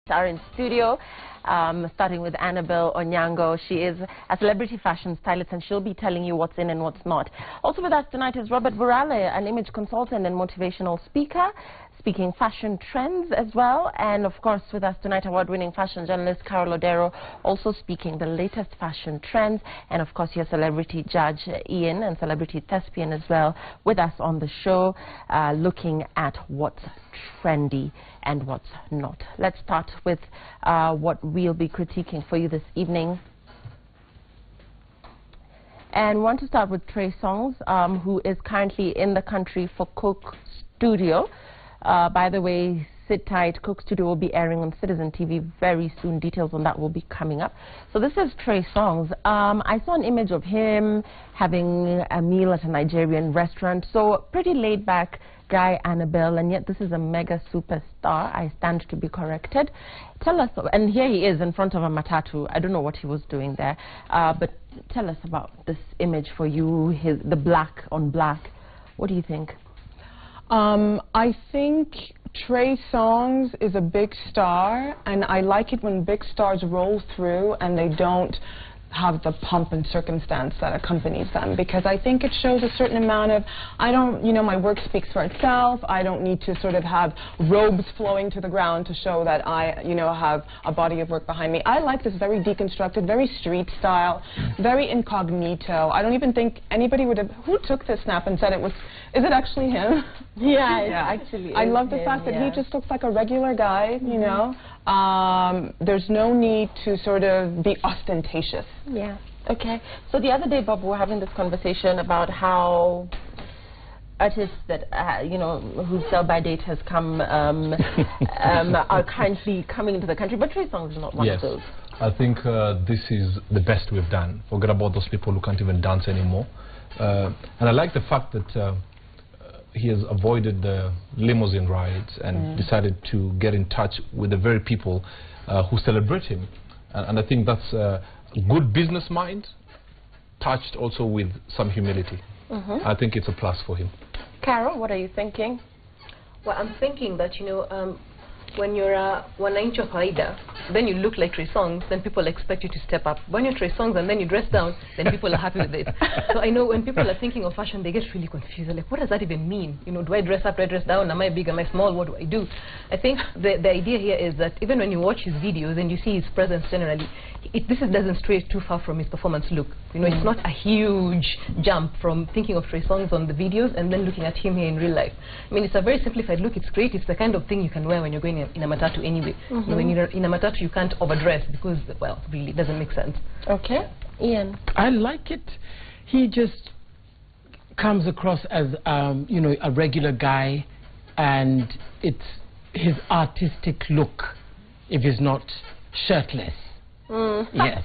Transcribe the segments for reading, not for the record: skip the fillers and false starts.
Are in studio, starting with Annabelle Onyango. She is a celebrity fashion stylist, and she'll be telling you what's in and what's not. Also with us tonight is Robert Burale, an image consultant and motivational speaker, speaking fashion trends as well. And of course, with us tonight, award-winning fashion journalist Carol Odero, also speaking the latest fashion trends. And of course, your celebrity judge Ian, and celebrity thespian as well, with us on the show, looking at what's trendy and what's not. Let's start with what we'll be critiquing for you this evening. And want to start with Trey Songz, who is currently in the country for Coke Studio. By the way, sit tight. Coke Studio will be airing on Citizen TV very soon. Details on that will be coming up. So this is Trey Songz. I saw an image of him having a meal at a Nigerian restaurant. So pretty laid back guy, Annabelle, and yet this is a mega superstar. I stand to be corrected. Tell us, and here he is in front of a matatu. I don't know what he was doing there, but tell us about this image for you, the black on black. What do you think? I think Trey Songz is a big star, and I like it when big stars roll through and they don't have the pomp and circumstance that accompanies them, because I think it shows a certain amount of, my work speaks for itself. I don't need to sort of have robes flowing to the ground to show that I, have a body of work behind me. I like this very deconstructed, very street style, very incognito. I don't even think anybody would have, who took this snap and said it was, is it actually him? Yeah, it actually I love the him, fact that he just looks like a regular guy, you know. There's no need to sort of be ostentatious. Yeah. Okay. So the other day, Bob, we were having this conversation about how artists that, whose sell-by date has come, are currently coming into the country, but Trey Songz is not one of those. I think this is the best we've done. Forget about those people who can't even dance anymore. And I like the fact that he has avoided the limousine rides and decided to get in touch with the very people who celebrate him. And I think that's a good business mind, touched also with some humility. I think it's a plus for him. Carol, what are you thinking? Well, I'm thinking that, when you're a wananchi wa kawaida, then you look like Trey Songz, then people expect you to step up. When you're Trey Songz and then you dress down, then people are happy with it. So I know when people are thinking of fashion, they get really confused. They're like, what does that even mean? Do I dress up, do I dress down? Am I big, am I small? What do I do? I think the idea here is that even when you watch his videos and you see his presence generally, this doesn't stray too far from his performance look. It's not a huge jump from thinking of Trey Songz on the videos and then looking at him here in real life. I mean, it's a very simplified look. It's great. It's the kind of thing you can wear when you're going in a matatu anyway. When you're in a matatu, you can't overdress because, well, really, it doesn't make sense. Okay. Ian? I like it. He just comes across as, a regular guy, and it's his artistic look if he's not shirtless. Yes.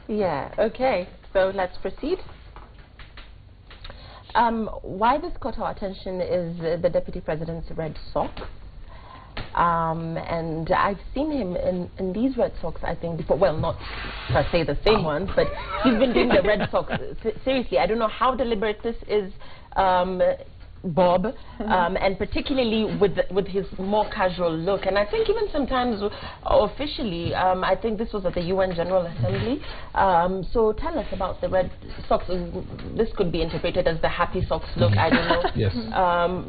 Yeah, okay. So let's proceed. Why this caught our attention is the Deputy President's red socks. And I've seen him in these red socks, I think, before. Well, not per se the same ones, but he's been doing the red socks. Seriously, I don't know how deliberate this is, Bob, and particularly with his more casual look. And I think even sometimes officially, I think this was at the UN General Assembly. So tell us about the red socks. This could be interpreted as the happy socks look, I don't know. Yes.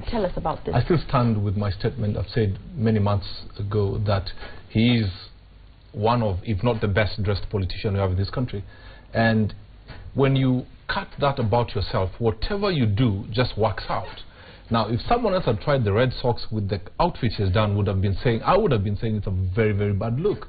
Tell us about this. I still stand with my statement I've said many months ago that he is one of, if not the best dressed politician we have in this country. And when you cut that about yourself, whatever you do just works out. Now, if someone else had tried the red socks with the outfit he's done, I would have been saying it's a very, very bad look.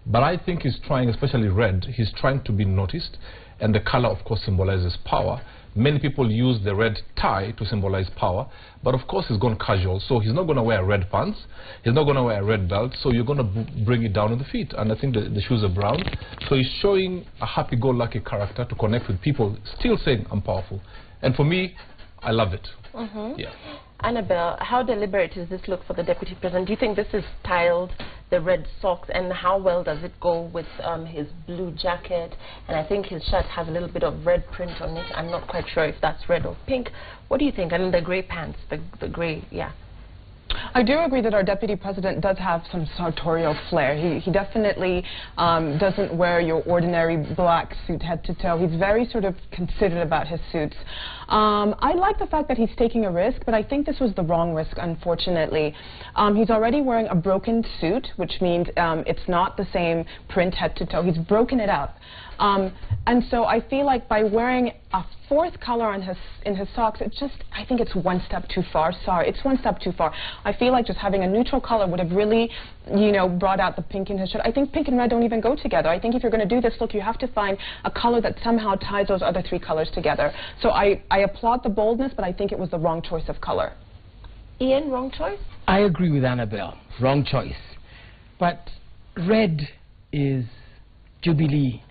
But I think he's trying, especially red, he's trying to be noticed, and the color, of course, symbolizes power. Many people use the red tie to symbolize power, but of course he's gone casual, so he's not going to wear red pants, he's not going to wear a red belt, so you're going to bring it down on the feet. And I think the shoes are brown, so he's showing a happy-go-lucky character to connect with people, still saying, I'm powerful. And for me, I love it. Yeah. Annabelle, how deliberate is this look for the Deputy President? Do you think this is styled, the red socks, and how well does it go with his blue jacket? And I think his shirt has a little bit of red print on it. I'm not quite sure if that's red or pink. What do you think? And the grey pants, the grey, yeah. I do agree that our deputy president does have some sartorial flair. He definitely doesn't wear your ordinary black suit head to toe. He's very sort of considerate about his suits. I like the fact that he's taking a risk, but I think this was the wrong risk, unfortunately. He's already wearing a broken suit, which means it's not the same print head to toe. He's broken it up. And so I feel like by wearing a fourth color in his socks, I think it's one step too far. Sorry, it's one step too far. I feel like just having a neutral color would have really, you know, brought out the pink in his shirt. I think pink and red don't even go together. I think if you're going to do this look, you have to find a color that somehow ties those other three colors together. So I applaud the boldness, but I think it was the wrong choice of color. Ian, wrong choice? I agree with Annabelle. Wrong choice. But red is Jubilee.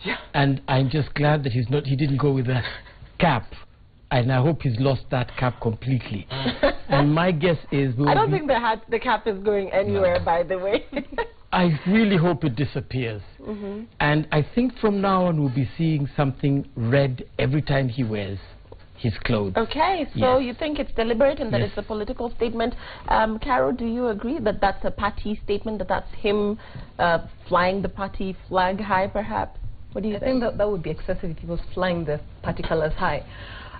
Yeah. And I'm just glad that he didn't go with a cap. And I hope he's lost that cap completely. And my guess is... I don't think the cap is going anywhere, by the way. I really hope it disappears. And I think from now on we'll be seeing something red every time he wears his clothes. Okay, so Yes. you think it's deliberate and that Yes. it's a political statement. Carol, do you agree that that's a party statement, that that's him flying the party flag high, perhaps? What do you think? I think that would be excessive if he was flying the party colors high.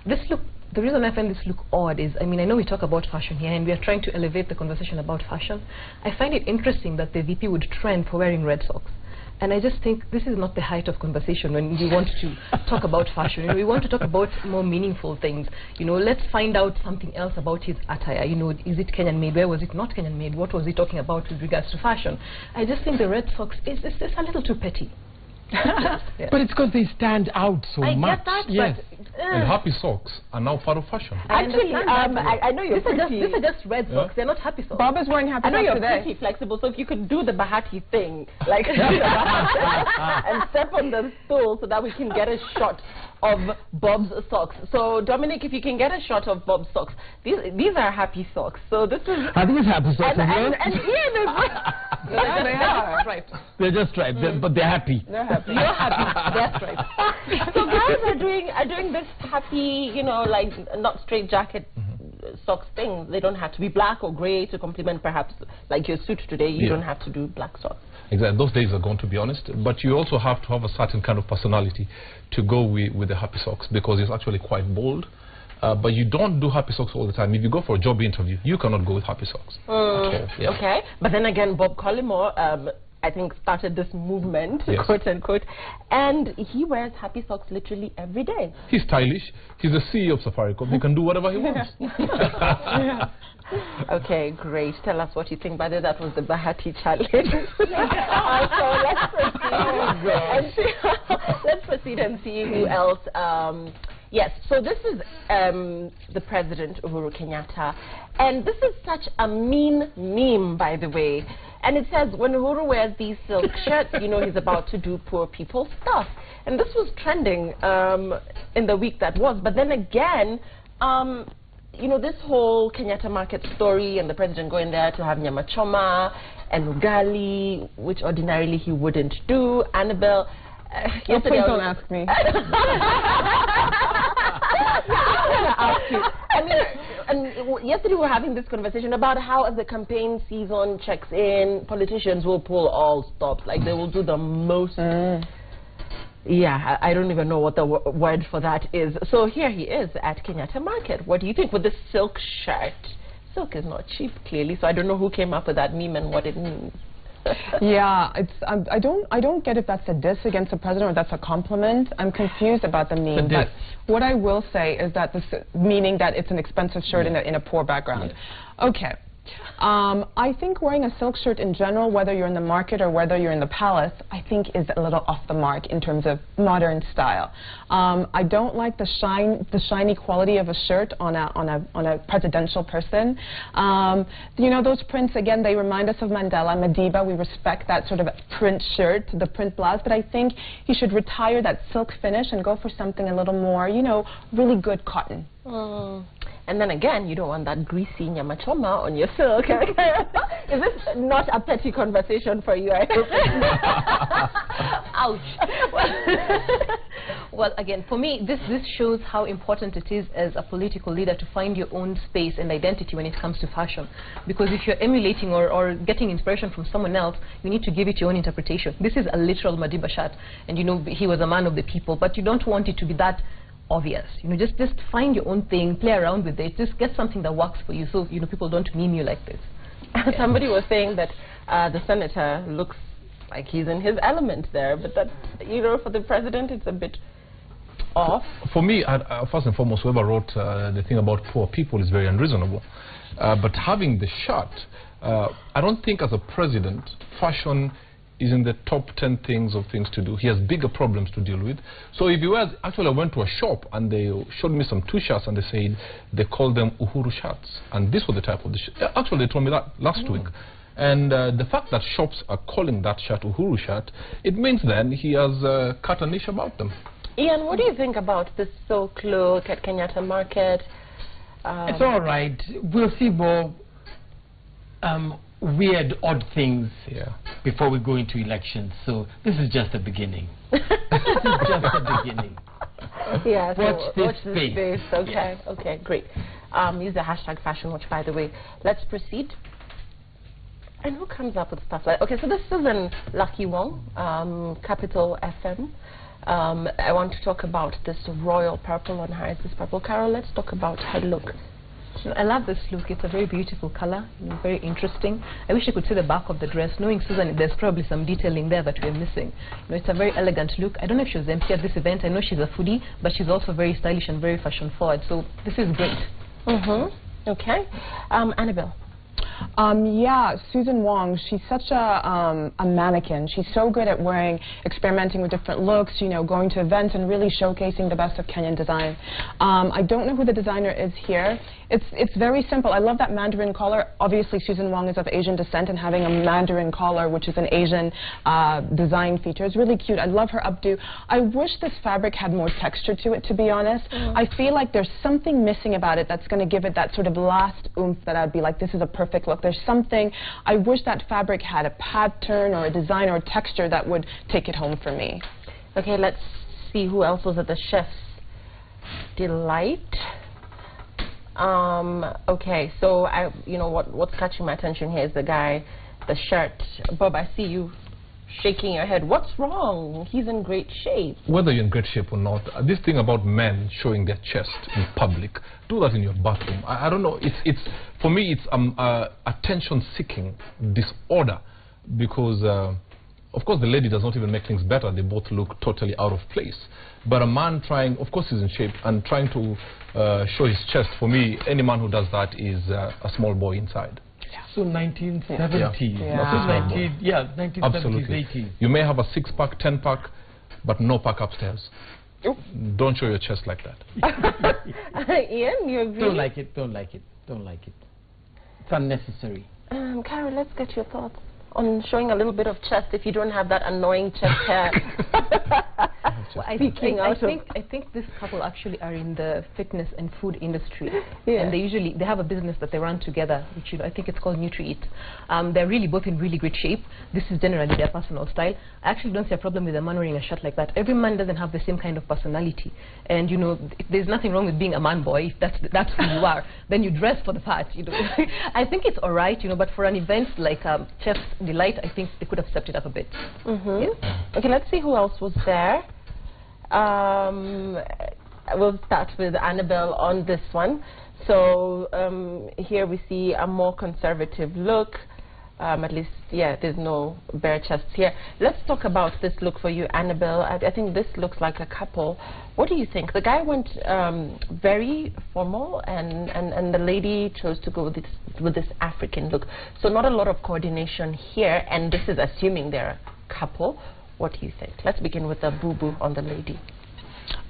This look, the reason I find this look odd is, I mean, I know we talk about fashion here and we are trying to elevate the conversation about fashion. I find it interesting that the VP would trend for wearing red socks. And I just think this is not the height of conversation when we want to talk about fashion. You know, we want to talk about more meaningful things. You know, let's find out something else about his attire. You know, is it Kenyan made? Where was it not Kenyan made? What was he talking about with regards to fashion? I just think the red socks is a little too petty. Yeah. But it's because they stand out so I much. get that, Yes. but... And happy socks are now part of fashion. Actually, understand that. I know you're These pretty... are just red socks. They're not happy socks. Bob is wearing happy I know socks you're today. pretty flexible, so if you could do the Bahati thing, like do the Bahati and step on the stool so that we can get a shot of Bob's socks. So Dominic, if you can get a shot of Bob's socks, these are happy socks. So this is... I think it's happy socks. And Ian is... Yeah, they are. Right. They're just striped, but they're happy. They're happy. You're happy. That's right. So guys are doing this happy, you know, like not straight jacket socks thing. They don't have to be black or grey to complement perhaps like your suit today. You don't have to do black socks. Exactly. Those days are gone, to be honest. But you also have to have a certain kind of personality to go with the happy socks because it's actually quite bold. But you don't do happy socks all the time. If you go for a job interview, you cannot go with happy socks at all. Yeah. Okay, but then again, Bob Collymore, I think, started this movement, Yes. quote unquote, and he wears happy socks literally every day. He's stylish. He's the CEO of Safaricom. He can do whatever he wants. Okay, great. Tell us what you think. By the way, that was the Bahati challenge. So let's proceed. And see, let's proceed and see who else. Yes, so this is the President, Uhuru Kenyatta. And this is such a mean meme, by the way. And it says, when Uhuru wears these silk shirts, you know he's about to do poor people stuff. And this was trending in the week that was. But then again, you know, this whole Kenyatta Market story and the President going there to have nyama choma and ugali, which ordinarily he wouldn't do. Annabelle... Oh, please don't ask me. I mean, and yesterday we were having this conversation about how as the campaign season checks in, politicians will pull all stops. Like they will do the most... Yeah, I don't even know what the word for that is. So here he is at Kenyatta Market. What do you think with this silk shirt? Silk is not cheap, clearly, so I don't know who came up with that meme and what it means. Yeah, it's I don't get if that's a diss against the president or that's a compliment. I'm confused about the meme. But what I will say is that this meaning that it's an expensive shirt in a poor background. Okay. I think wearing a silk shirt in general, whether you're in the market or whether you're in the palace, I think is a little off the mark in terms of modern style. I don't like the shiny quality of a shirt on a presidential person. You know, those prints, again, they remind us of Mandela, Madiba. We respect that sort of print shirt, the print blouse, but I think he should retire that silk finish and go for something a little more, you know, really good cotton. And then again, you don't want that greasy nyama choma on your silk. Is this not a petty conversation for you? I hope. Ouch. Well, again, for me, this shows how important it is as a political leader to find your own space and identity when it comes to fashion. Because if you're emulating or getting inspiration from someone else, you need to give it your own interpretation. This is a literal Madiba shirt, and you know he was a man of the people, but you don't want it to be that obvious. You know, just find your own thing, play around with it, just get something that works for you, so you know people don't meme you like this. Somebody was saying that the senator looks like he's in his element there, but that, you know, for the president, it's a bit off. For me, first and foremost, whoever wrote the thing about poor people is very unreasonable. But having the shirt, I don't think as a president, fashion is in the top 10 things to do. He has bigger problems to deal with. So if you were, actually I went to a shop and they showed me some 2 shirts and they said they called them Uhuru shirts. And this was the type of the shirt. Actually they told me that last week. And the fact that shops are calling that shirt Uhuru shirt, it means then he has cut a niche about them. Ian, what do you think about this silk look at Kenyatta Market? It's all right. We'll see more weird, odd things before we go into elections. So this is just the beginning. This is just the beginning. Yeah, so watch this space. Okay, okay, great. Use the hashtag FashionWatch, by the way. Let's proceed. And who comes up with stuff like... Okay, so this is in Lucky Wong, Capital FM. I want to talk about this royal purple on her. Is this purple? Carol, let's talk about her look. I love this look. It's a very beautiful color, very interesting. I wish I could see the back of the dress. Knowing Susan, there's probably some detailing there that we're missing. You know, it's a very elegant look. I don't know if she was MC at this event. I know she's a foodie, but she's also very stylish and very fashion forward. So this is great. Okay. Annabelle. Yeah, Susan Wong, she's such a mannequin. She's so good at experimenting with different looks, you know, going to events and really showcasing the best of Kenyan design. I don't know who the designer is here. It's very simple. I love that Mandarin collar. Obviously, Susan Wong is of Asian descent, and having a Mandarin collar, which is an Asian design feature, is really cute. I love her updo. I wish this fabric had more texture to it, to be honest. I feel like there's something missing about it that's going to give it that sort of last oomph that I'd be like, this is a perfect look. There's something. I wish that fabric had a pattern or a design or a texture that would take it home for me. Okay, let's see who else was at the Chef's Delight. Okay, so you know what's catching my attention here is the guy, the shirt. Bob, I see you shaking your head. What's wrong? He's in great shape. Whether you're in great shape or not, this thing about men showing their chest in public, do that in your bathroom. I don't know. It's for me, it's attention-seeking disorder, because of course the lady does not even make things better. They both look totally out of place. But a man trying, of course he's in shape, and trying to show his chest, for me, any man who does that is a small boy inside. So 1970s. Yeah. 1970s, Absolutely. 80s. You may have a 6-pack, 10-pack, but no pack upstairs. Don't show your chest like that. Ian, you agree? Don't like it, don't like it, don't like it. It's unnecessary. Carol, let's get your thoughts on showing a little bit of chest if you don't have that annoying chest hair. Well, I think this couple actually are in the fitness and food industry, and they have a business that they run together, which I think it's called Nutri-Eat. They're really both in really great shape. This is generally their personal style. I actually don't see a problem with a man wearing a shirt like that. Every man doesn't have the same kind of personality, and you know there's nothing wrong with being a man boy. If that's who you are, then you dress for the part. You know, I think it's alright, you know, but for an event like Chef's Delight, I think they could have stepped it up a bit. Okay, let's see who else was there. We'll start with Annabelle on this one. So here we see a more conservative look. At least, yeah, there's no bare chests here. Let's talk about this look for you, Annabelle. I think this looks like a couple. What do you think? The guy went very formal, and the lady chose to go with this African look. So not a lot of coordination here, and this is assuming they're a couple. What do you think? Let's begin with the boo-boo on the lady.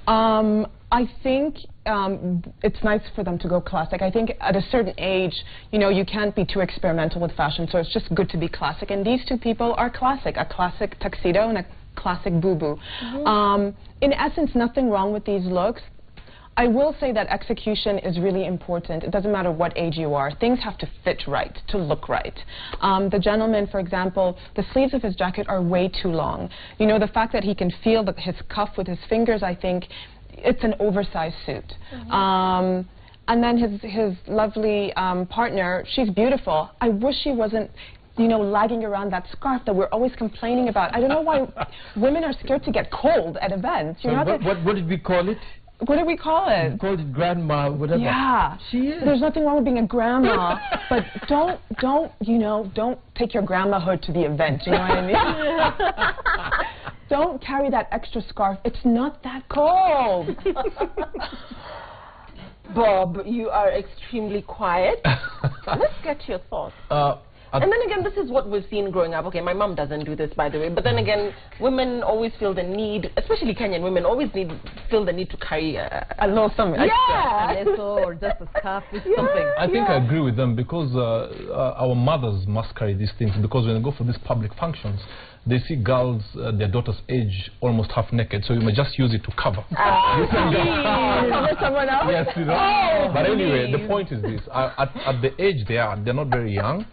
I think it's nice for them to go classic. I think at a certain age, you know, you can't be too experimental with fashion, so it's just good to be classic. And these two people are classic, a classic tuxedo and a classic boo-boo. In essence, nothing wrong with these looks. I will say that execution is really important. It doesn't matter what age you are. Things have to fit right, to look right. The gentleman, for example, the sleeves of his jacket are way too long. You know, the fact that he can feel his cuff with his fingers, I think, it's an oversized suit. And then his lovely partner, she's beautiful. I wish she wasn't, you know, lagging around that scarf that we're always complaining about. I don't know why women are scared to get cold at events. So what did we call it? What do we call it? We called it grandma, whatever. Yeah. She is. There's nothing wrong with being a grandma, but don't take your grandmahood to the event, you know what I mean? Don't carry that extra scarf. It's not that cold. Bob, you are extremely quiet. Let's get your thoughts. And then again, this is what we've seen growing up. Okay, my mom doesn't do this, by the way. But then again, women always feel the need, especially Kenyan women, always feel the need to carry a little something extra. A little or just a scarf with something. I think I agree with them because our mothers must carry these things because when they go for these public functions, they see girls their daughter's age almost half naked, so you may just use it to cover. You can cover someone else? Yes, you know. But anyway, the point is this. At the age they're not very young.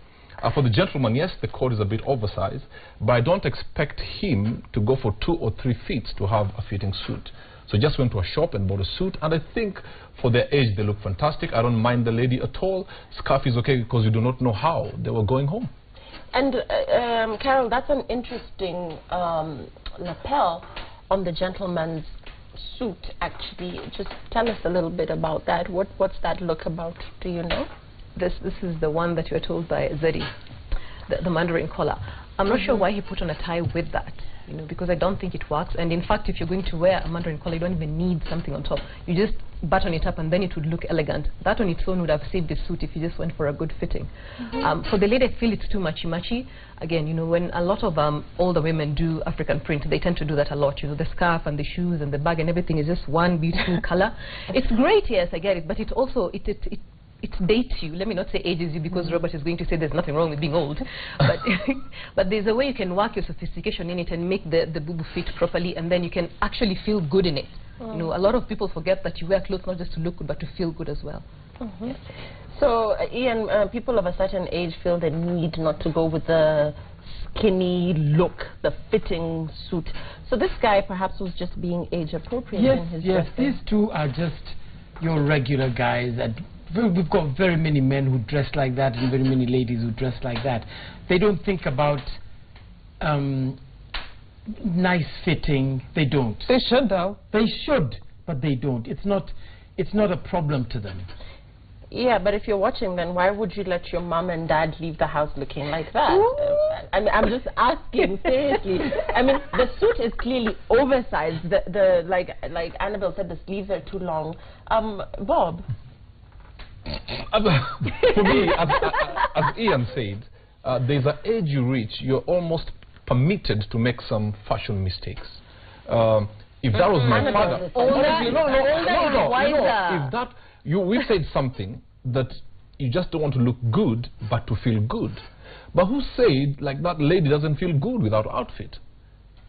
For the gentleman, yes, the coat is a bit oversized, but I don't expect him to go for 2 or 3 feet to have a fitting suit. So just went to a shop and bought a suit, and I think for their age they look fantastic. I don't mind the lady at all. Scarf is okay because you do not know how they were going home. And Carol, that's an interesting lapel on the gentleman's suit, actually. Just tell us a little bit about that. What's that look about? Do you know? This is the one that you were told by Zeddy, the Mandarin Collar. I'm not sure why he put on a tie with that, you know, because I don't think it works. And in fact, if you're going to wear a Mandarin Collar, you don't even need something on top. You just button it up and then it would look elegant. That on its own would have saved the suit if you just went for a good fitting. For the lady, I feel it's too matchy-matchy. Again, you know, when a lot of older women do African print, they tend to do that a lot. You know, the scarf and the shoes and the bag and everything is just one beautiful color. It's great, yes, I get it, but it also, it dates you. Let me not say ages you, because Robert is going to say there's nothing wrong with being old. But, but there's a way you can work your sophistication in it and make the boo-boo fit properly, and then you can actually feel good in it. You know, a lot of people forget that you wear clothes not just to look good, but to feel good as well. Yes. So, Ian, people of a certain age feel the need not to go with the skinny look, the fitting suit. So this guy perhaps was just being age appropriate in his dressing. These two are just your regular guys that we've got very many men who dress like that and very many ladies who dress like that. They don't think about nice fitting. They don't. They should, though. They should, but they don't. It's not a problem to them. Yeah, but if you're watching, then why would you let your mom and dad leave the house looking like that? I mean, I'm just asking, seriously. I mean, the suit is clearly oversized. Like Annabelle said, the sleeves are too long. Bob? For me, as Ian said, there's an age you reach, you're almost permitted to make some fashion mistakes. If that was my father, we've said something that you just don't want to look good, but to feel good. But who said like that lady doesn't feel good without outfit?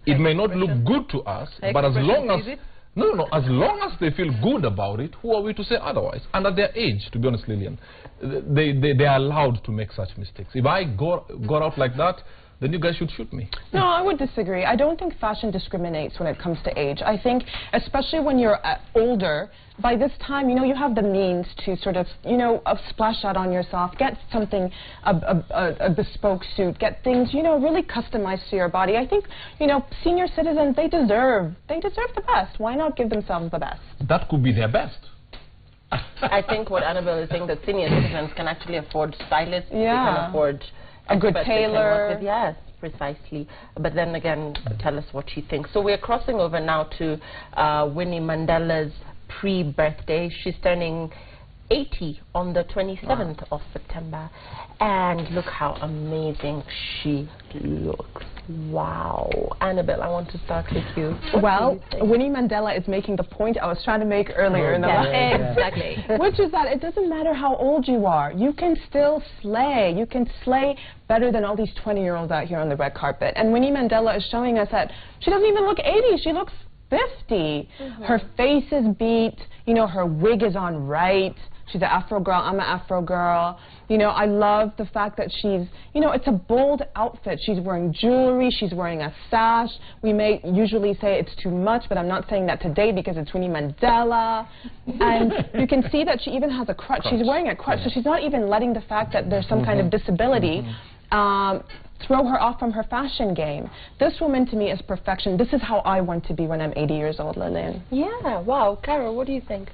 It may not look good to us, but as long as as long as they feel good about it, who are we to say otherwise? And at their age, to be honest, Lillian, they are allowed to make such mistakes. If I got out like that, then you guys should shoot me. No, I would disagree. I don't think fashion discriminates when it comes to age. I think, especially when you're older, by this time, you know, you have the means to sort of, you know, splash out on yourself, get something, a bespoke suit, get things, you know, really customized to your body. I think, you know, senior citizens, they deserve the best. Why not give themselves the best? That could be their best. I think what Annabelle is saying, that senior citizens can actually afford stylists, they can afford a good tailor. Yes, precisely. But then again, tell us what you think. So we're crossing over now to Winnie Mandela's pre-birthday. She's turning 80 on the 27th of September. And look how amazing she looks. Wow. Annabelle, I want to start with you. Well, Winnie Mandela is making the point I was trying to make earlier in the Exactly. Which is that it doesn't matter how old you are. You can still slay. You can slay better than all these 20-year-olds out here on the red carpet. And Winnie Mandela is showing us that she doesn't even look 80. She looks 50. Her face is beat, you know, her wig is on right. She's an Afro girl, I'm an Afro girl. You know, I love the fact that she's, you know, it's a bold outfit. She's wearing jewelry, she's wearing a sash. We may usually say it's too much, but I'm not saying that today because it's Winnie Mandela. And you can see that she even has a crutch. She's wearing a crutch, so she's not even letting the fact that there's some kind of disability throw her off from her fashion game. This woman to me is perfection. This is how I want to be when I'm 80 years old, Lillian. Yeah, wow. Carol, what do you think?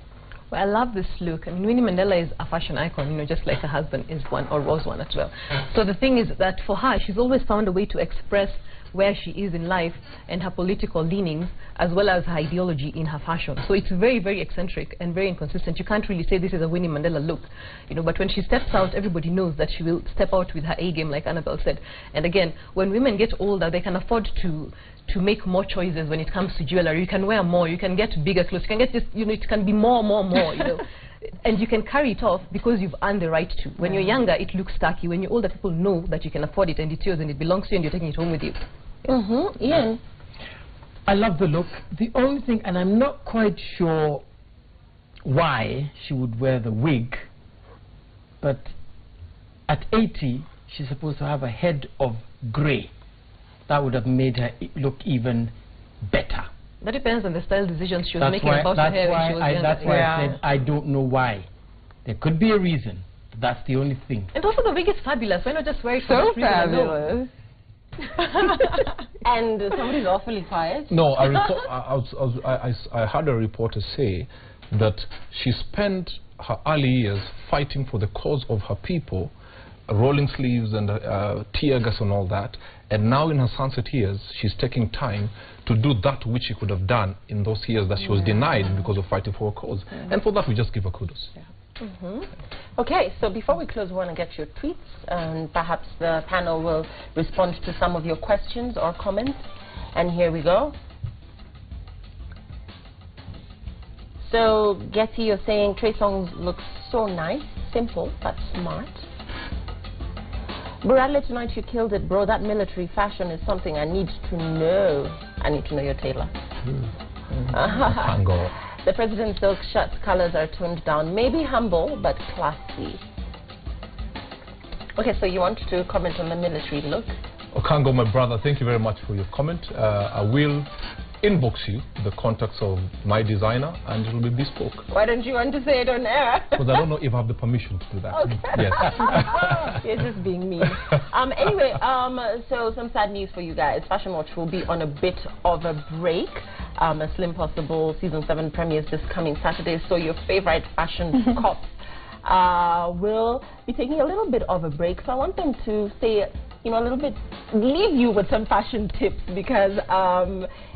Well, I love this look. I mean, Winnie Mandela is a fashion icon, you know, just like her husband is one, or was one as well. So the thing is that for her, she's always found a way to express where she is in life and her political leanings, as well as her ideology in her fashion. So it's very, very eccentric and very inconsistent. You can't really say this is a Winnie Mandela look, you know, but when she steps out, everybody knows that she will step out with her A game, like Annabelle said. And again, when women get older, they can afford to make more choices when it comes to jewelry. You can wear more, you can get bigger clothes, you can get this, you know, it can be more, you know. And you can carry it off because you've earned the right to. When you're younger, it looks tacky. When you're older, people know that you can afford it and it's yours and it belongs to you and you're taking it home with you. Ian? I love the look. The only thing, and I'm not quite sure why she would wear the wig, but at 80, she's supposed to have a head of grey. That would have made her look even better. That depends on the style decisions she was making about her hair when she was younger. That's why I said I don't know why. There could be a reason. That's the only thing. And also the wig is fabulous. Why not just wear it for So that reason? fabulous. And somebody's awfully quiet. No, I heard a reporter say that she spent her early years fighting for the cause of her people, rolling sleeves and tear gas and all that, and now in her sunset years she's taking time to do that which she could have done in those years that she was denied because of fighting for her cause. And for that we just give her kudos. Okay, so before we close, we want to get your tweets, and perhaps the panel will respond to some of your questions or comments. And here we go. So, Getty, you're saying Trey Songz looks so nice, simple, but smart. Bradley, tonight you killed it, bro. That military fashion is something I need to know. I need to know your tailor. Tango. The president's silk shirt colors are toned down. Maybe humble, but classy. Okay, so you want to comment on the military look? Okango, my brother, thank you very much for your comment. I will inbox you the contacts of my designer and it will be bespoke. Why don't you want to say it on air? Because I don't know if I have the permission to do that. Okay. Yes. You're just being mean. Anyway, so some sad news for you guys. Fashion Watch will be on a bit of a break. A Slim Possible Season 7 premieres this coming Saturday, so your favorite fashion cops will be taking a little bit of a break. So I want them to say, you know, a little bit, leave you with some fashion tips because,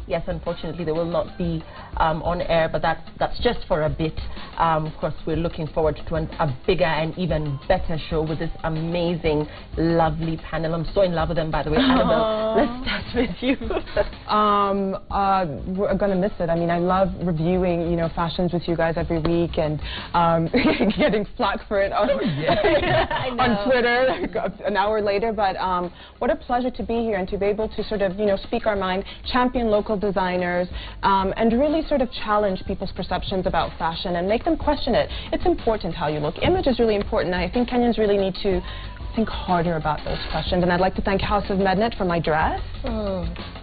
yes, unfortunately, they will not be on air, but that's just for a bit. Of course, we're looking forward to a bigger and even better show with this amazing, lovely panel. I'm so in love with them, by the way. Annabelle, let's start with you. We're going to miss it. I mean, I love reviewing, you know, fashions with you guys every week and getting flack for it on, on Twitter like, an hour later. But what a pleasure to be here and to be able to sort of, you know, speak our mind, champion local designers, and really sort of challenge people's perceptions about fashion and make them question it. It's important how you look. Image is really important. I think Kenyans really need to think harder about those questions. And I'd like to thank House of Mednet for my dress.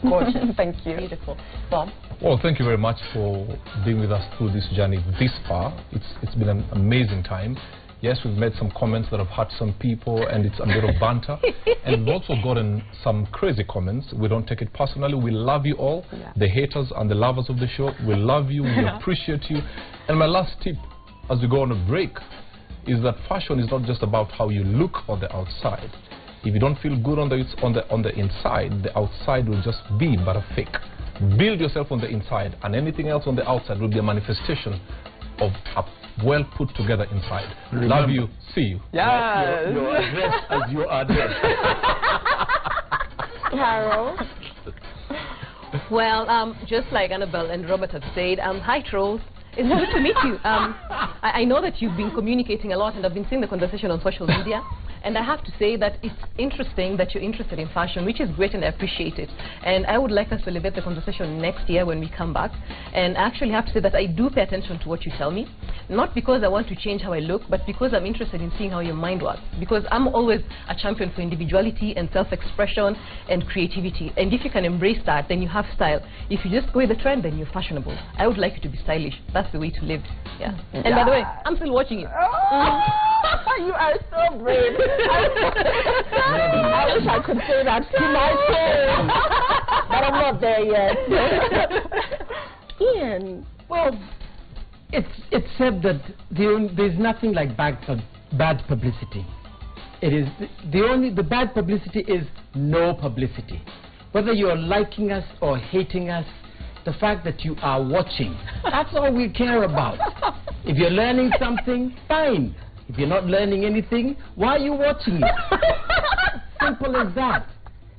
Gorgeous. Thank you. Beautiful. Bob? Well, thank you very much for being with us through this journey this far. It's been an amazing time. Yes, we've made some comments that have hurt some people, and it's a bit of banter. And we've also gotten some crazy comments. We don't take it personally. We love you all, the haters and the lovers of the show. We love you. We appreciate you. And my last tip, as we go on a break, is that fashion is not just about how you look on the outside. If you don't feel good on the inside, the outside will just be but a fake. Build yourself on the inside, and anything else on the outside will be a manifestation of a well put together inside. Remember. Love you. See you. Yes. You're addressed as you are dressed. Carol? Well, just like Annabelle and Robert have said, hi trolls. It's good to meet you. I know that you've been communicating a lot and I've been seeing the conversation on social media. And I have to say that it's interesting that you're interested in fashion, which is great, and I appreciate it. And I would like us to elevate the conversation next year when we come back. And I actually have to say that I do pay attention to what you tell me, not because I want to change how I look, but because I'm interested in seeing how your mind works. Because I'm always a champion for individuality and self-expression and creativity. And if you can embrace that, then you have style. If you just go with the trend, then you're fashionable. I would like you to be stylish. That's the way to live. Yeah. And by the way, I'm still watching you. You are so brave. I wish I could say that to my face, but I'm not there yet. Ian. Well, it's said that there's nothing like bad publicity. It is the bad publicity is no publicity. Whether you're liking us or hating us, the fact that you are watching, that's all we care about. If you're learning something, fine. If you're not learning anything, why are you watching it? Simple as that.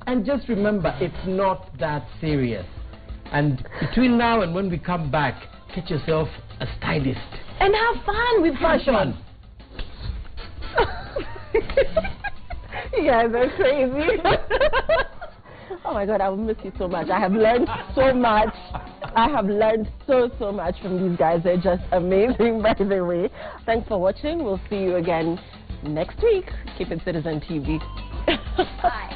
And just remember, it's not that serious. And between now and when we come back, get yourself a stylist. And have fun with fashion. You guys are crazy. Oh my God, I will miss you so much. I have learned so much. I have learned so much from these guys. They're just amazing, by the way. Thanks for watching. We'll see you again next week. Keep it Citizen TV. Bye.